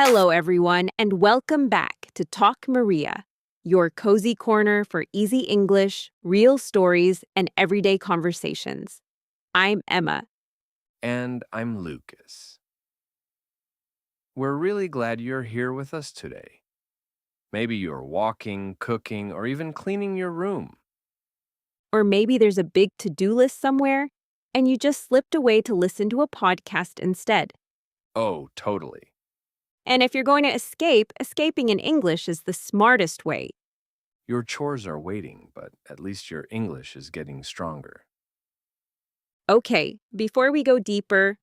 Hello, everyone, and welcome back to Talk Maria, your cozy corner for easy English, real stories, and everyday conversations. I'm Emma. And I'm Lucas. We're really glad you're here with us today. Maybe you're walking, cooking, or even cleaning your room. Or maybe there's a big to do list somewhere, and you just slipped away to listen to a podcast instead. Oh, totally. And if you're going to escape, escaping in English is the smartest way. Your chores are waiting, but at least your English is getting stronger. Okay, before we go deeper,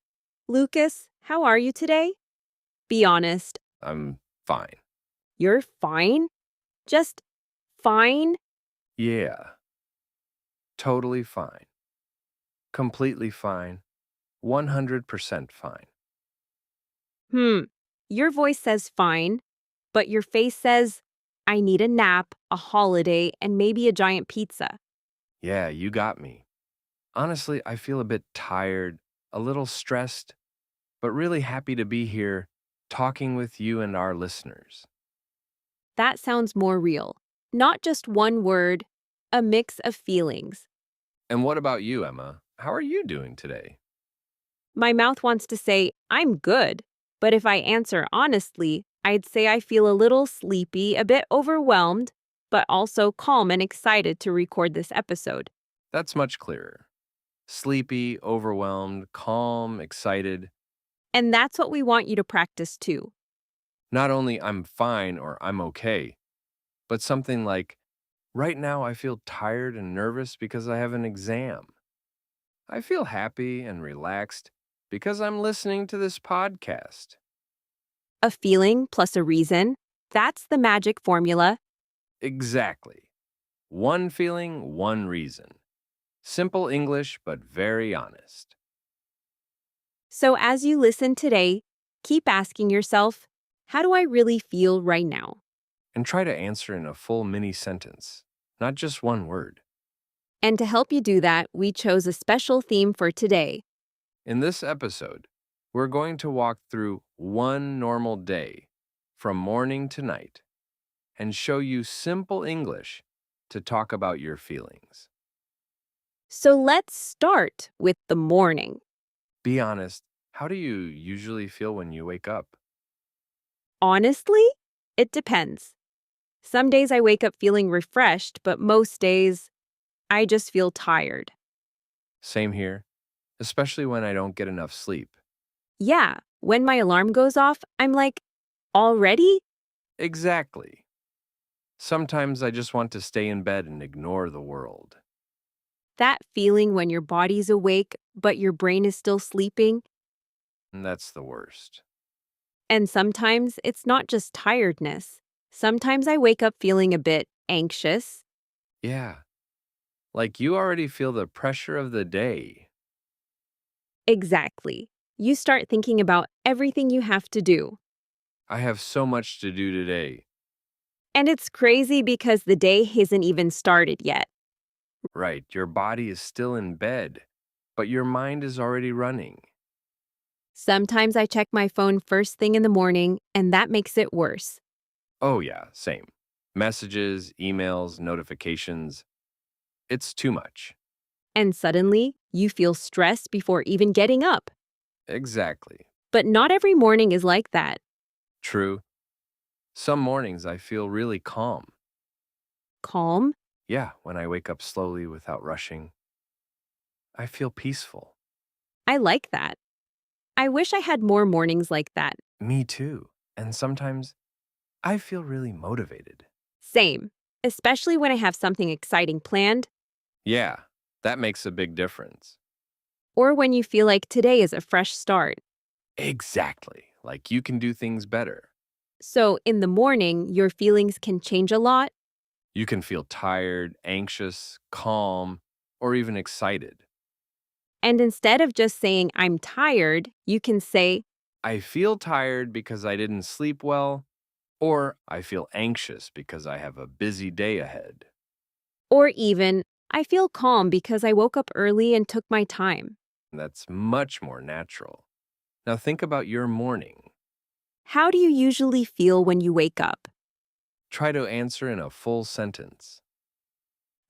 Lucas, how are you today? Be honest, I'm fine. you're fine? Just fine? Yeah, totally fine. Completely fine. 100% fine. Hmm, your voice says fine, but your face says, I need a nap, a holiday, and maybe a giant pizza. Yeah, you got me. Honestly, I feel a bit tired, a little stressed, but really happy to be here talking with you and our listeners. That sounds more real. Not just one word, a mix of feelings. And what about you, Emma? How are you doing today? My mouth wants to say, I'm good, but if I answer honestly, I'd say I feel a little sleepy, a bit overwhelmed, but also calm and excited to record this episode. That's much clearer. Sleepy, overwhelmed, calm, excited. And that's what we want you to practice too. Not only I'm fine or I'm okay, but something like, right now I feel tired and nervous because I have an exam. I feel happy and relaxed because I'm listening to this podcast. A feeling plus a reason, that's the magic formula. Exactly. One feeling, one reason. Simple English, but very honest. So as you listen today, keep asking yourself, how do I really feel right now? And try to answer in a full mini sentence, not just one word. And to help you do that, we chose a special theme for today. In this episode, we're going to walk through one normal day from morning to night and show you simple English to talk about your feelings. So let's start with the morning. Be honest, how do you usually feel when you wake up? Honestly, it depends. Some days I wake up feeling refreshed, but most days I just feel tired. Same here, especially when I don't get enough sleep. Yeah, when my alarm goes off, I'm like, already? Exactly. Sometimes I just want to stay in bed and ignore the world. That feeling when your body's awake, but your brain is still sleeping. And that's the worst. And sometimes it's not just tiredness. Sometimes I wake up feeling a bit anxious. Yeah, like you already feel the pressure of the day. Exactly. You start thinking about everything you have to do. I have so much to do today. And it's crazy because the day hasn't even started yet. Right, your body is still in bed, but your mind is already running. Sometimes I check my phone first thing in the morning, and that makes it worse. Oh, yeah, same. Messages, emails, notifications. It's too much. And suddenly, you feel stressed before even getting up. Exactly. But not every morning is like that. True. Some mornings I feel really calm. Calm? Yeah, when I wake up slowly without rushing, I feel peaceful. I like that. I wish I had more mornings like that. Me too. And sometimes I feel really motivated. Same. Especially when I have something exciting planned, Yeah, that makes a big difference. or when you feel like today is a fresh start. Exactly. Like you can do things better. So, in the morning, your feelings can change a lot. You can feel tired, anxious, calm, or even excited. And instead of just saying, I'm tired, you can say, I feel tired because I didn't sleep well, or I feel anxious because I have a busy day ahead. or even, I feel calm because I woke up early and took my time. That's much more natural. Now think about your morning. How do you usually feel when you wake up? Try to answer in a full sentence.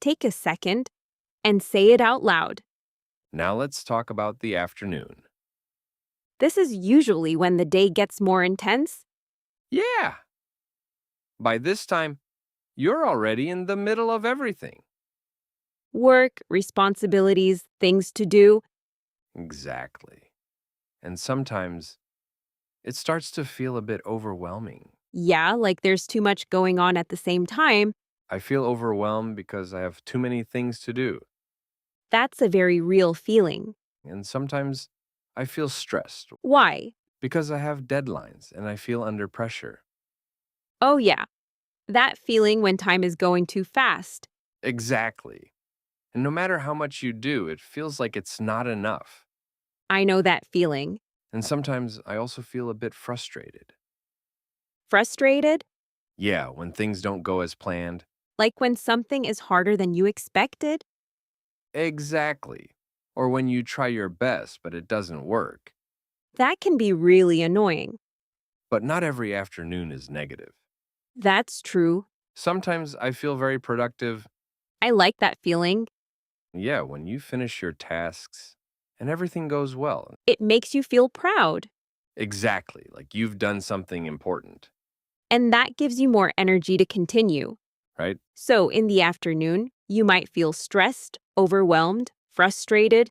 Take a second and say it out loud. Now let's talk about the afternoon. This is usually when the day gets more intense. Yeah! By this time, you're already in the middle of everything. Work, responsibilities, things to do. Exactly. And sometimes it starts to feel a bit overwhelming. Yeah, like there's too much going on at the same time. I feel overwhelmed because I have too many things to do. That's a very real feeling. And sometimes I feel stressed Why? because I have deadlines and I feel under pressure. Oh, yeah. That feeling when time is going too fast. Exactly. And no matter how much you do, it feels like it's not enough. I know that feeling. And sometimes I also feel a bit frustrated. Frustrated? Yeah, when things don't go as planned. Like when something is harder than you expected? Exactly. Or when you try your best, but it doesn't work. That can be really annoying. But not every afternoon is negative. That's true. Sometimes I feel very productive. I like that feeling. Yeah, when you finish your tasks and everything goes well. It makes you feel proud. Exactly, like you've done something important, And that gives you more energy to continue. right? So, in the afternoon, you might feel stressed, overwhelmed, frustrated.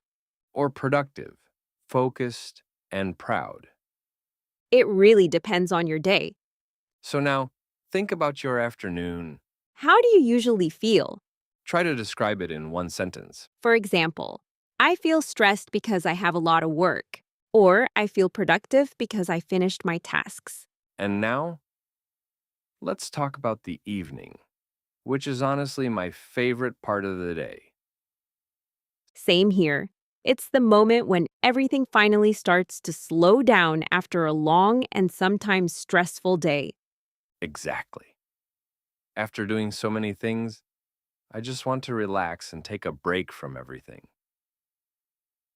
Or productive, focused, and proud. It really depends on your day. So now, think about your afternoon. How do you usually feel? Try to describe it in one sentence. For example, I feel stressed because I have a lot of work, or I feel productive because I finished my tasks. And now, let's talk about the evening, which is honestly my favorite part of the day. Same here. It's the moment when everything finally starts to slow down after a long and sometimes stressful day. Exactly. After doing so many things, I just want to relax and take a break from everything.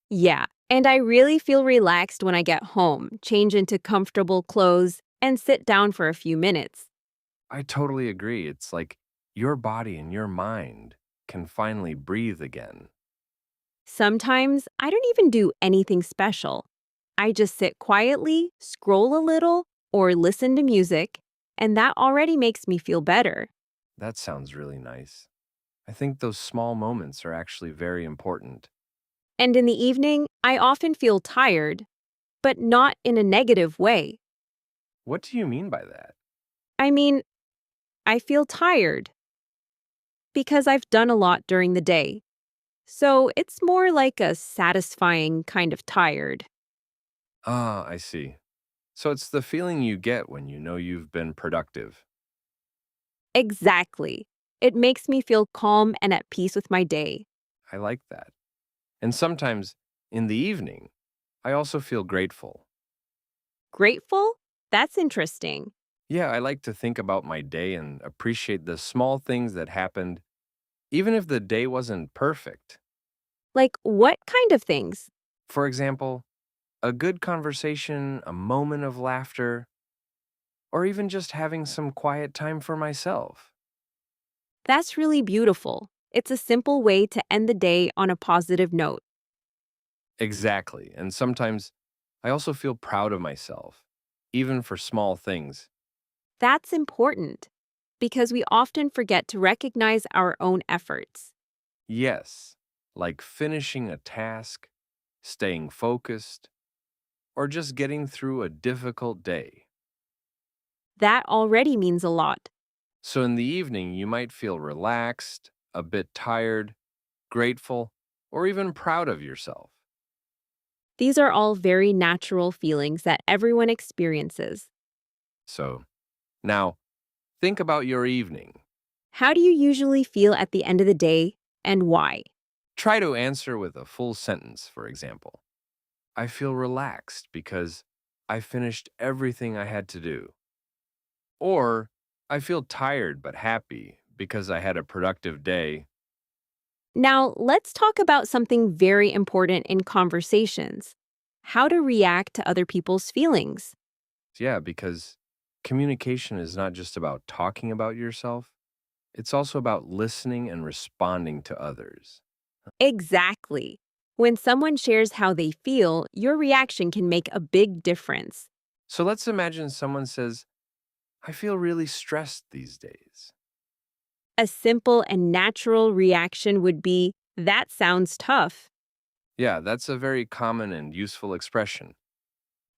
Yeah, and I really feel relaxed when I get home, change into comfortable clothes, and sit down for a few minutes. I totally agree. It's like your body and your mind can finally breathe again. Sometimes I don't even do anything special. I just sit quietly, scroll a little, or listen to music, and that already makes me feel better. That sounds really nice. I think those small moments are actually very important. And in the evening, I often feel tired, but not in a negative way. What do you mean by that? I mean, I feel tired because I've done a lot during the day. So it's more like a satisfying kind of tired. Ah, I see. So it's the feeling you get when you know you've been productive. Exactly. It makes me feel calm and at peace with my day. I like that. And sometimes in the evening, I also feel grateful. Grateful? That's interesting. Yeah, I like to think about my day and appreciate the small things that happened, even if the day wasn't perfect. Like, what kind of things? For example, a good conversation, a moment of laughter, or even just having some quiet time for myself. That's really beautiful. It's a simple way to end the day on a positive note. Exactly. And sometimes I also feel proud of myself, even for small things. That's important because we often forget to recognize our own efforts. Yes, like finishing a task, staying focused, or just getting through a difficult day. That already means a lot. So in the evening, you might feel relaxed, a bit tired, grateful, or even proud of yourself. These are all very natural feelings that everyone experiences. So now, think about your evening. How do you usually feel at the end of the day and why? Try to answer with a full sentence, for example. I feel relaxed because I finished everything I had to do. Or I feel tired but happy because I had a productive day. Now, let's talk about something very important in conversations: how to react to other people's feelings. Yeah, because communication is not just about talking about yourself, it's also about listening and responding to others. Exactly. When someone shares how they feel, your reaction can make a big difference. So let's imagine someone says, I feel really stressed these days. A simple and natural reaction would be, "That sounds tough." Yeah, that's a very common and useful expression.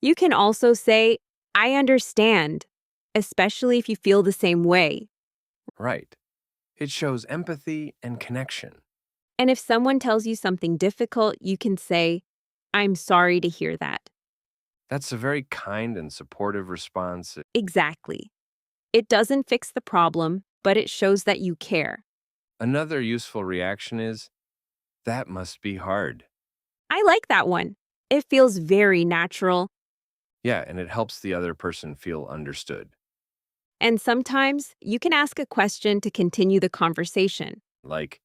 You can also say, "I understand," especially if you feel the same way. Right. It shows empathy and connection. And if someone tells you something difficult, you can say, "I'm sorry to hear that." That's a very kind and supportive response. Exactly. It doesn't fix the problem, but it shows that you care. Another useful reaction is, that must be hard. I like that one. It feels very natural. Yeah, and it helps the other person feel understood. And sometimes you can ask a question to continue the conversation. Like,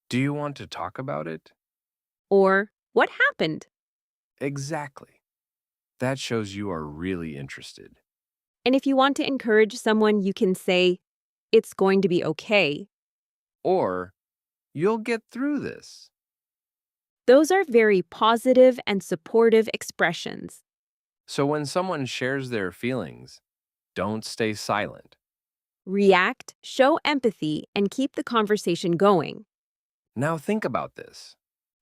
do you want to talk about it? Or, "What happened?" Exactly. That shows you are really interested. And if you want to encourage someone, you can say, "It's going to be okay." Or, you'll get through this. Those are very positive and supportive expressions. So when someone shares their feelings, don't stay silent. React, show empathy, and keep the conversation going. Now think about this.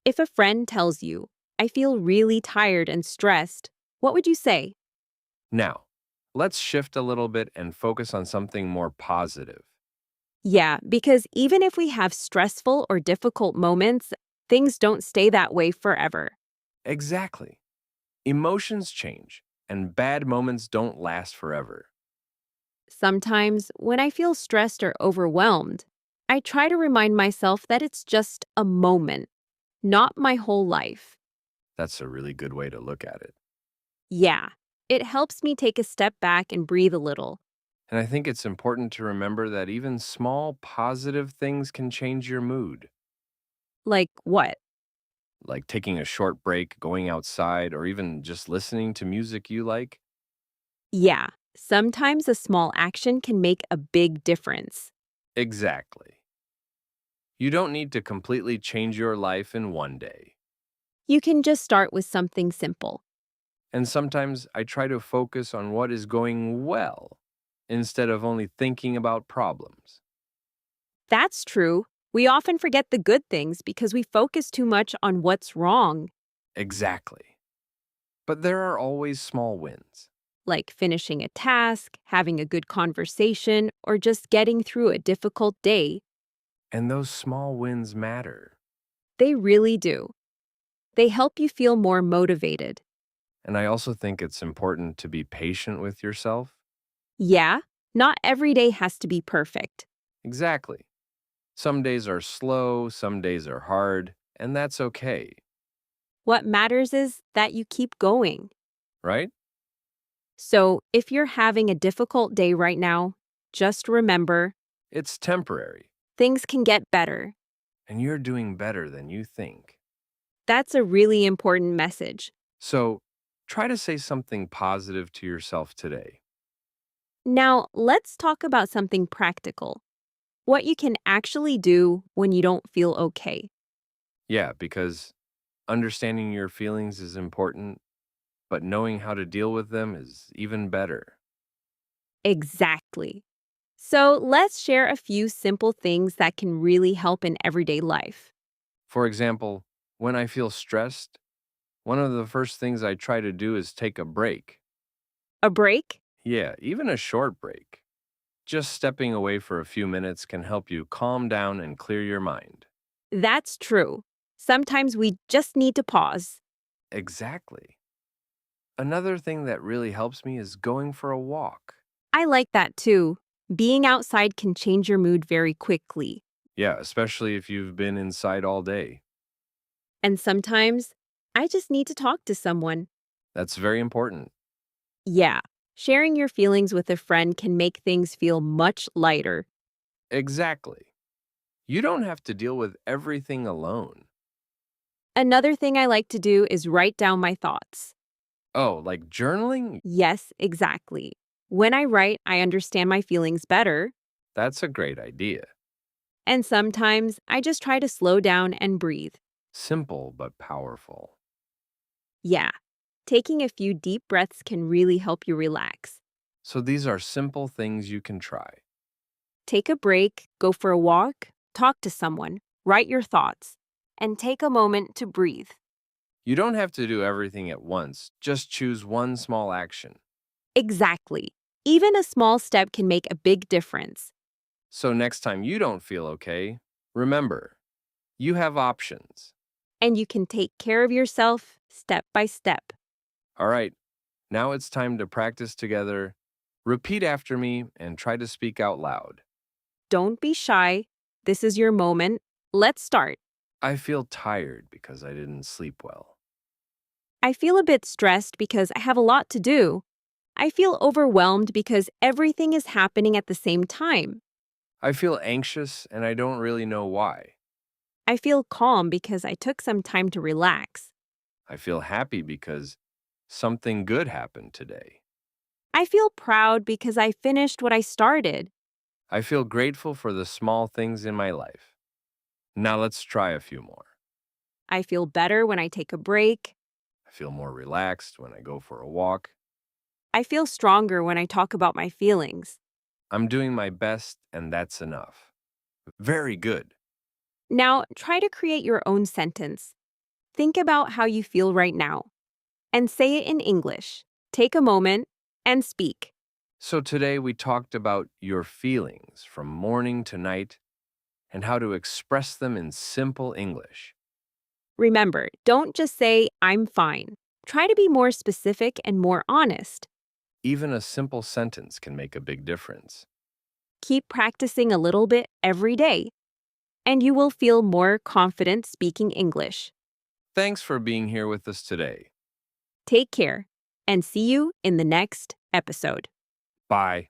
If a friend tells you, "I feel really tired and stressed," what would you say? Now, let's shift a little bit and focus on something more positive. Yeah, because even if we have stressful or difficult moments, things don't stay that way forever. Exactly. Emotions change, and bad moments don't last forever. Sometimes, when I feel stressed or overwhelmed, I try to remind myself that it's just a moment, not my whole life. That's a really good way to look at it. Yeah, it helps me take a step back and breathe a little. And I think it's important to remember that even small positive things can change your mood, Like what? like taking a short break, going outside, or even just listening to music you like. Yeah, sometimes a small action can make a big difference. Exactly. You don't need to completely change your life in one day. You can just start with something simple. And sometimes I try to focus on what is going well instead of only thinking about problems. That's true. We often forget the good things because we focus too much on what's wrong, Exactly. But there are always small wins. like finishing a task, having a good conversation, or just getting through a difficult day. And those small wins matter. They really do. They help you feel more motivated. And I also think it's important to be patient with yourself. Yeah, not every day has to be perfect. Exactly. Some days are slow, some days are hard, and that's okay, What matters is that you keep going. right? So, if you're having a difficult day right now, just remember It's temporary, things can get better. and you're doing better than you think. That's a really important message. So try to say something positive to yourself today. Now, let's talk about something practical. What you can actually do when you don't feel okay. Yeah, because understanding your feelings is important, but knowing how to deal with them is even better. Exactly. So, let's share a few simple things that can really help in everyday life. For example, when I feel stressed, one of the first things I try to do is take a break. A break? Yeah, even a short break. Just stepping away for a few minutes can help you calm down and clear your mind. That's true. Sometimes we just need to pause. Exactly. Another thing that really helps me is going for a walk. I like that too. Being outside can change your mood very quickly. Yeah, especially if you've been inside all day. And sometimes I just need to talk to someone. That's very important. Yeah, sharing your feelings with a friend can make things feel much lighter. Exactly. You don't have to deal with everything alone. Another thing I like to do is write down my thoughts. Oh, like journaling? Yes, exactly. When I write, I understand my feelings better, That's a great idea. and sometimes I just try to slow down and breathe. Simple but powerful. Yeah, taking a few deep breaths can really help you relax. So these are simple things you can try. Take a break, go for a walk, talk to someone, write your thoughts, and take a moment to breathe. You don't have to do everything at once, just choose one small action. Exactly. Even a small step can make a big difference. So next time you don't feel okay, remember, you have options. And you can take care of yourself step by step. All right, now it's time to practice together. Repeat after me and try to speak out loud. Don't be shy. This is your moment. Let's start. I feel tired because I didn't sleep well. I feel a bit stressed because I have a lot to do. I feel overwhelmed because everything is happening at the same time. I feel anxious and I don't really know why. I feel calm because I took some time to relax. I feel happy because something good happened today. I feel proud because I finished what I started. I feel grateful for the small things in my life. Now let's try a few more. I feel better when I take a break. I feel more relaxed when I go for a walk. I feel stronger when I talk about my feelings. I'm doing my best and that's enough. Very good. Now, try to create your own sentence. Think about how you feel right now and say it in English. Take a moment and speak. So today we talked about your feelings from morning to night and how to express them in simple English. Remember, don't just say, I'm fine. Try to be more specific and more honest. Even a simple sentence can make a big difference. Keep practicing a little bit every day, and you will feel more confident speaking English. Thanks for being here with us today. Take care, and see you in the next episode. Bye.